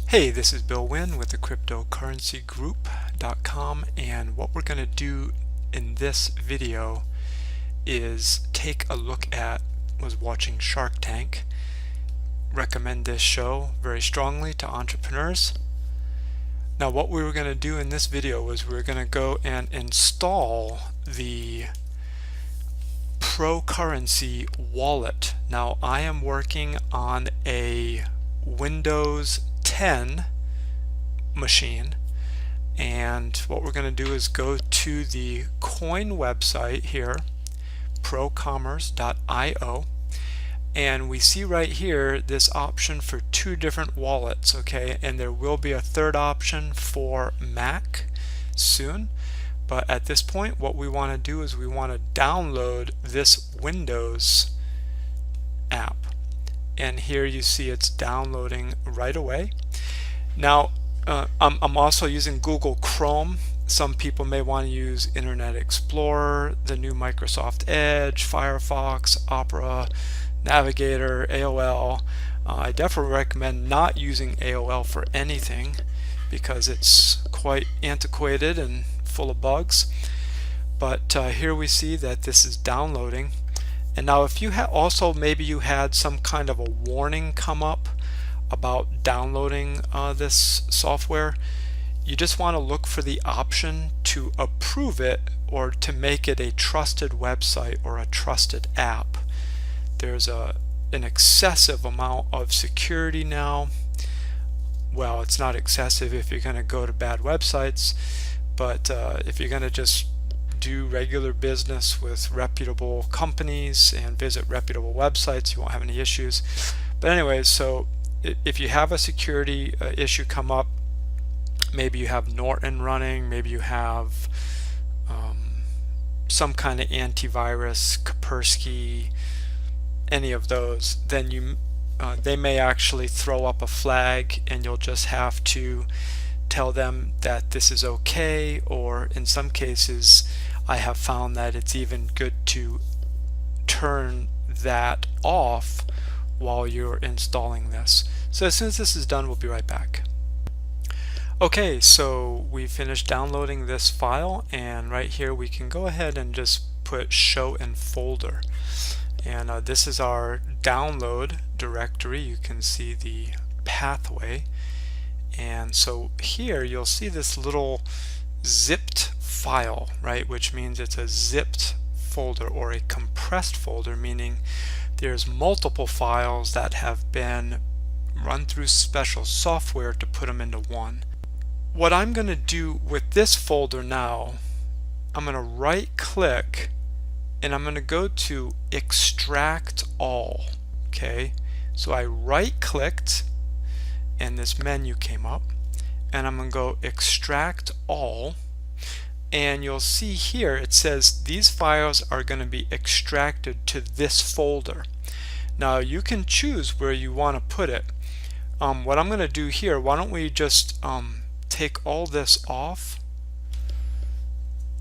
Hey, this is Bill Wynn with the cryptocurrencygroup.com, and what we're going to do in this video is take a look at, was watching Shark Tank. Recommend this show very strongly to entrepreneurs. Now what we were going to do in this video was we were going to go and install the cryptocurrency wallet. Now I am working on a Windows 10 machine, and what we're going to do is go to the coin website here, procommerce.io, and we see right here this option for two different wallets, okay, and there will be a third option for Mac soon, but at this point what we want to do is we want to download this Windows app. And here you see it's downloading right away. Now I'm also using Google Chrome. Some people may want to use Internet Explorer, the new Microsoft Edge, Firefox, Opera, Navigator, AOL. I definitely recommend not using AOL for anything because it's quite antiquated and full of bugs. But here we see that this is downloading. And now if you have also, maybe you had some kind of a warning come up about downloading this software, you just want to look for the option to approve it or to make it a trusted website or a trusted app. There's an excessive amount of security now. Well, it's not excessive if you're going to go to bad websites, but if you're going to just do regular business with reputable companies and visit reputable websites, you won't have any issues. But anyways, so if you have a security issue come up, maybe you have Norton running, maybe you have some kind of antivirus, Kaspersky, any of those, then you they may actually throw up a flag, and you'll just have to tell them that this is okay, or in some cases I have found that it's even good to turn that off while you're installing this. So as soon as this is done, we'll be right back. Okay, so we finished downloading this file, and right here we can go ahead and just put show in folder, and this is our download directory. You can see the pathway, and so here you'll see this little zipped file, right, which means it's a zipped folder or a compressed folder, meaning there's multiple files that have been run through special software to put them into one. What I'm going to do with this folder now, I'm going to right click and I'm going to go to extract all. Okay, so I right clicked and this menu came up, and I'm going to go extract all, and you'll see here it says these files are going to be extracted to this folder. Now you can choose where you want to put it. What I'm going to do here, why don't we just take all this off,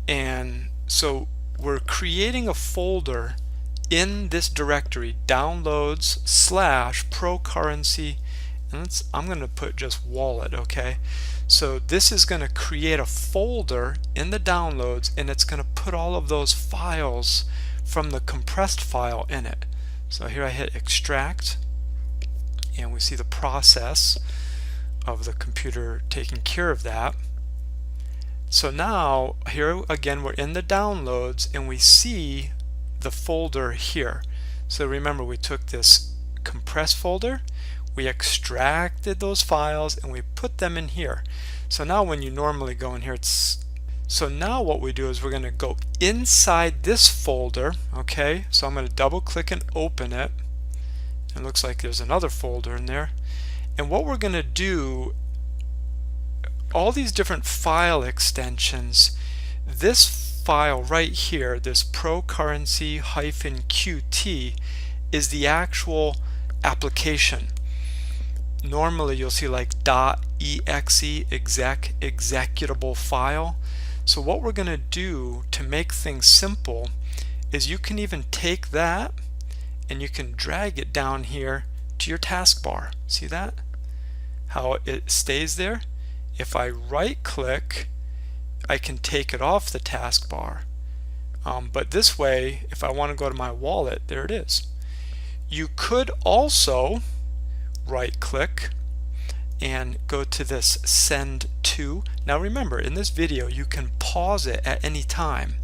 and so we're creating a folder in this directory, downloads / cryptocurrency, and I'm going to put just wallet. Okay, so this is going to create a folder in the downloads, and it's going to put all of those files from the compressed file in it. So here I hit extract, and we see the process of the computer taking care of that. So now here again we're in the downloads, and we see the folder here. So remember, we took this compressed folder, we extracted those files, and we put them in here. So now when you normally go in here, so now what we do is we're going to go inside this folder. Okay, so I'm going to double click and open it. It looks like there's another folder in there. And what we're going to do, all these different file extensions, this file right here, this cryptocurrency-qt, is the actual application. Normally you'll see like .exe, executable file. So what we're going to do to make things simple is you can even take that and you can drag it down here to your taskbar. See that? how it stays there. If I right click, I can take it off the taskbar. But this way, if I want to go to my wallet, there it is. You could also right click and go to this send to. Now remember, in this video you can pause it at any time.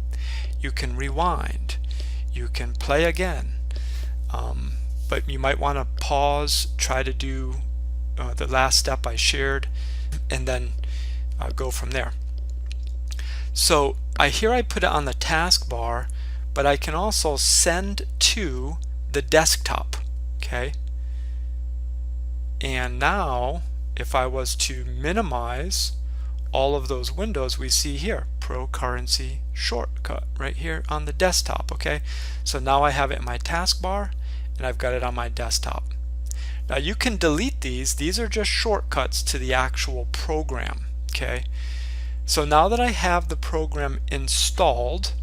You can rewind, you can play again, but you might want to pause, try to do the last step I shared, and then go from there. So here I put it on the taskbar, but I can also send to the desktop. Okay, and now if I was to minimize all of those windows we see here, Pro Currency shortcut right here on the desktop. Okay, so now I have it in my taskbar and I've got it on my desktop. Now you can delete these are just shortcuts to the actual program. Okay, so now that I have the program installed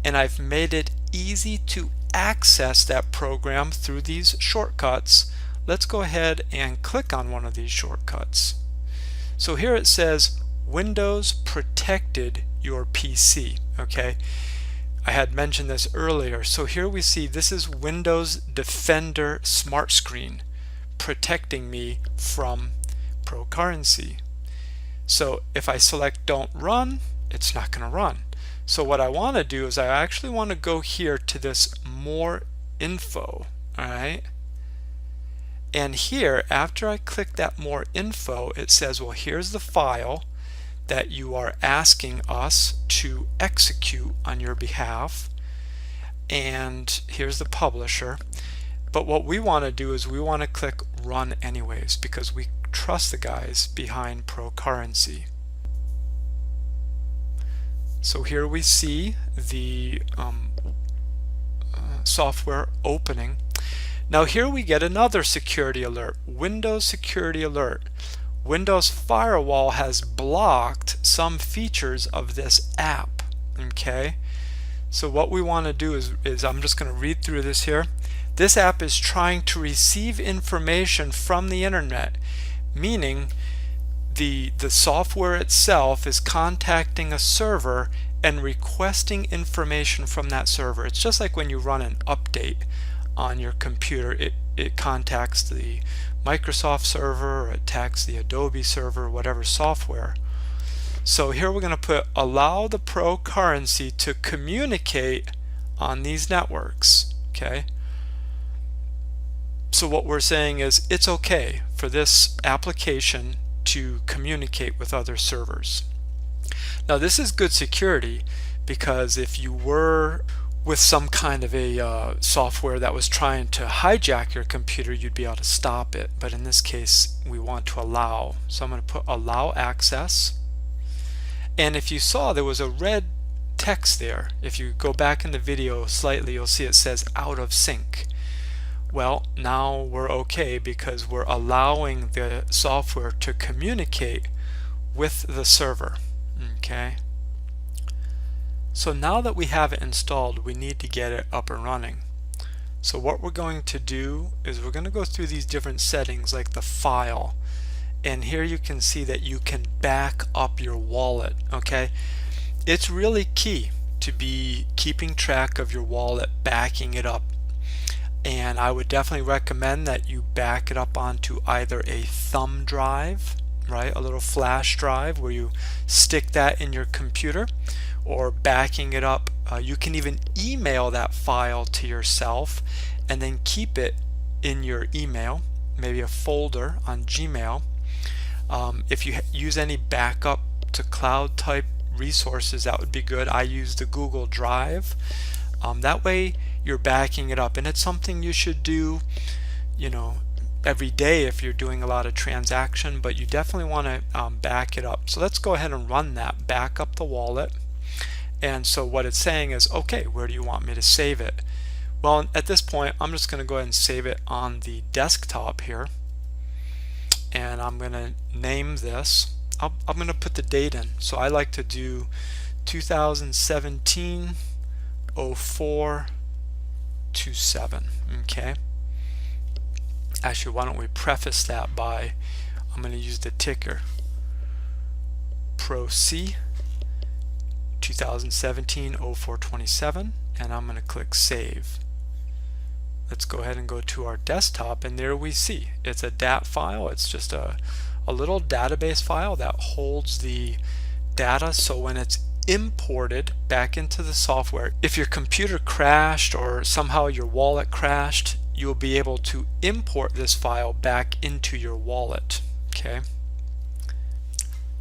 and I've made it easy to access that program through these shortcuts, let's go ahead and click on one of these shortcuts. So here it says Windows protected your PC. Okay, I had mentioned this earlier. So here we see this is Windows Defender Smart Screen protecting me from Pro Currency. So if I select don't run, it's not going to run. So what I want to do is I actually want to go here to this more info. Alright, and here after I click that more info, it says, well, here's the file that you are asking us to execute on your behalf, and here's the publisher. But what we want to do is we want to click run anyways, because we trust the guys behind Pro Currency. So here we see the software opening. Now here we get another security alert, Windows security alert. Windows Firewall has blocked some features of this app. Okay, so what we want to do is I'm just going to read through this here. This app is trying to receive information from the internet, meaning the software itself is contacting a server and requesting information from that server. It's just like when you run an update on your computer, it contacts the Microsoft server, or it attacks the Adobe server, whatever software. So here we're going to put allow the Pro Currency to communicate on these networks. Okay, so what we're saying is it's okay for this application to communicate with other servers. Now this is good security, because if you were with some kind of a software that was trying to hijack your computer, you'd be able to stop it. But in this case, we want to allow. So I'm going to put allow access. And if you saw, there was a red text there. If you go back in the video slightly, you'll see it says out of sync. Well, now we're okay, because we're allowing the software to communicate with the server. Okay. So now that we have it installed, we need to get it up and running. So what we're going to do is we're going to go through these different settings, like the file, and here you can see that you can back up your wallet. Okay, it's really key to be keeping track of your wallet, backing it up, and I would definitely recommend that you back it up onto either a thumb drive, right, a little flash drive where you stick that in your computer, or backing it up. You can even email that file to yourself and then keep it in your email, maybe a folder on Gmail. If you use any backup to cloud type resources, that would be good. I use the Google Drive. That way you're backing it up, and it's something you should do, you know, every day if you're doing a lot of transaction, but you definitely want to back it up. So let's go ahead and run that, back up the wallet. And so what it's saying is, okay, where do you want me to save it? Well, at this point, I'm just going to go ahead and save it on the desktop here. And I'm going to name this. I'm going to put the date in. So I like to do 2017 04/27. Okay. Actually, why don't we preface that by I'm going to use the ticker PRO-C 2017-0427, and I'm going to click Save. Let's go ahead and go to our desktop, and there we see it's a DAT file. It's just a little database file that holds the data, so when it's imported back into the software, if your computer crashed or somehow your wallet crashed, you'll be able to import this file back into your wallet. Okay.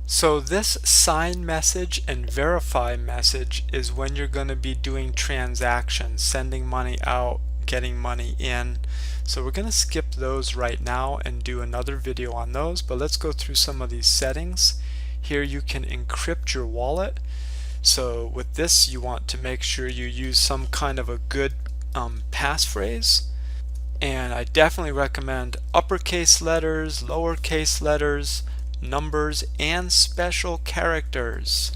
So this sign message and verify message is when you're going to be doing transactions, sending money out, getting money in. So we're going to skip those right now and do another video on those, but let's go through some of these settings. Here you can encrypt your wallet. So with this, you want to make sure you use some kind of a good passphrase. And I definitely recommend uppercase letters, lowercase letters, numbers, and special characters.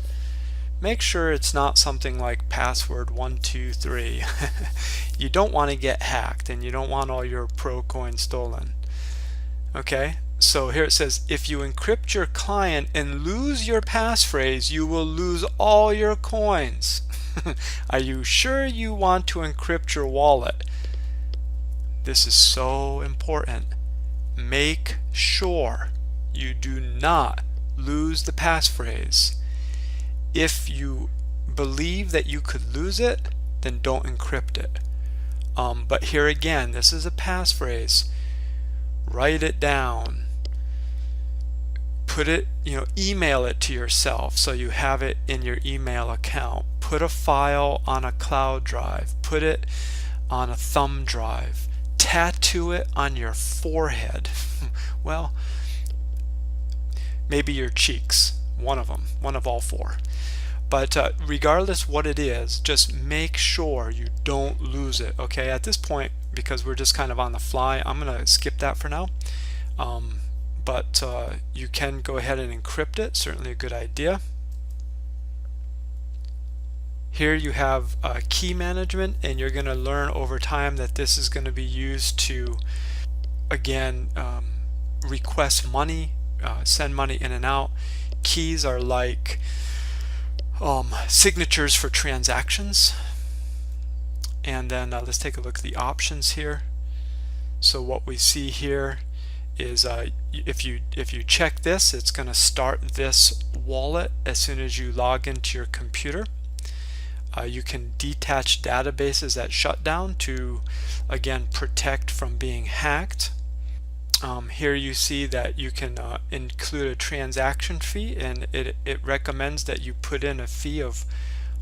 Make sure it's not something like password 123. You don't want to get hacked, and you don't want all your Pro coins stolen. Okay, so here it says, if you encrypt your client and lose your passphrase, you will lose all your coins. Are you sure you want to encrypt your wallet? This is so important. Make sure you do not lose the passphrase. If you believe that you could lose it, then don't encrypt it. But here again, this is a passphrase. Write it down. Put it, email it to yourself so you have it in your email account. Put a file on a cloud drive. Put it on a thumb drive. Tattoo it on your forehead. Well, maybe your cheeks, one of them, one of all four. But regardless what it is, just make sure you don't lose it. Okay, at this point, because we're just kind of on the fly, I'm going to skip that for now. But you can go ahead and encrypt it, certainly a good idea. Here you have key management, and you're going to learn over time that this is going to be used to, again, request money, send money in and out. Keys are like signatures for transactions. And then let's take a look at the options here. So what we see here is if you check this, it's going to start this wallet as soon as you log into your computer. You can detach databases at shutdown to, again, protect from being hacked. Here you see that you can include a transaction fee, and it recommends that you put in a fee of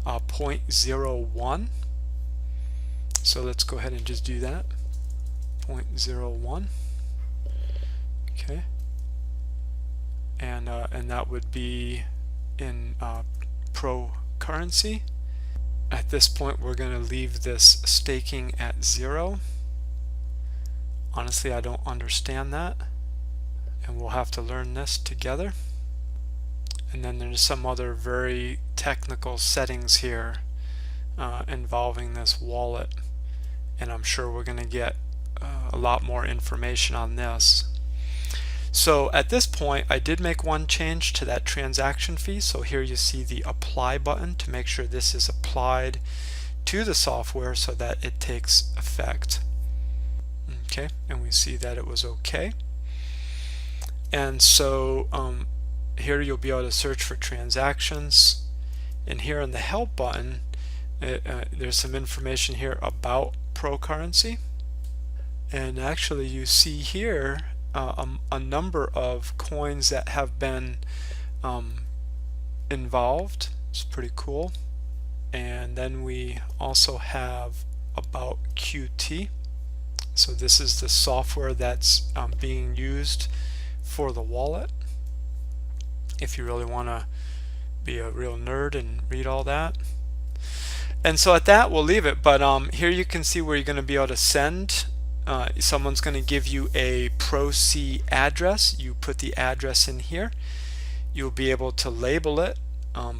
0.01. So let's go ahead and just do that. 0.01. Okay. And that would be in Pro currency. At this point, we're going to leave this staking at 0. Honestly, I don't understand that, and we'll have to learn this together. And then there's some other very technical settings here involving this wallet, and I'm sure we're going to get a lot more information on this. So at this point, I did make one change to that transaction fee. So here you see the apply button to make sure this is applied to the software so that it takes effect. Okay, and we see that it was okay. And so here you'll be able to search for transactions, and here on the help button there's some information here about Pro currency, and actually you see here a number of coins that have been involved. It's pretty cool. And then we also have about QT. So this is the software that's being used for the wallet, if you really want to be a real nerd and read all that. And so at that we'll leave it, but here you can see where you're going to be able to send. Someone's going to give you a Pro-C address. You put the address in here. You'll be able to label it,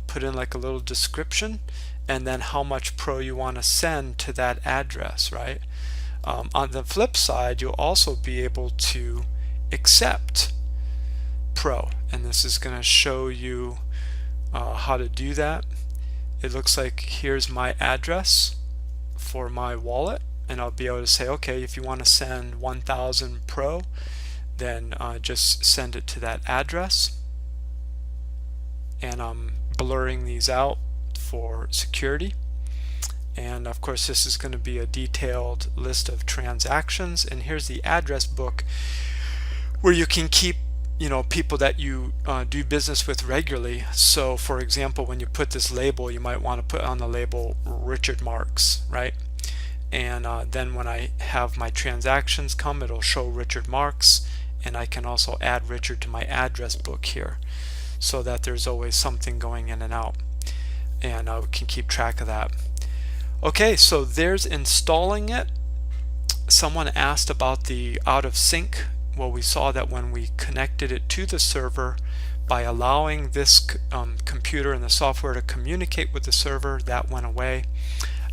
put in like a little description, and then how much Pro you want to send to that address, right? On the flip side, you'll also be able to accept Pro, and this is going to show you how to do that. It looks like here's my address for my wallet, and I'll be able to say, okay, if you want to send 1000 Pro, then just send it to that address. And I'm blurring these out for security. And of course this is going to be a detailed list of transactions, and here's the address book where you can keep people that you do business with regularly. So for example, when you put this label, you might want to put on the label Richard Marks, right? And then when I have my transactions come, it'll show Richard Marks, and I can also add Richard to my address book here so that there's always something going in and out, and I can keep track of that. Okay, so there's installing it. Someone asked about the out of sync. Well, we saw that when we connected it to the server, by allowing this computer and the software to communicate with the server, that went away.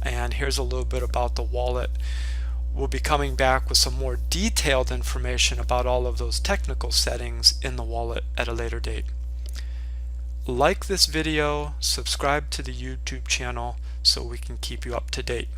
And here's a little bit about the wallet. We'll be coming back with some more detailed information about all of those technical settings in the wallet at a later date. Like this video, subscribe to the YouTube channel so we can keep you up to date.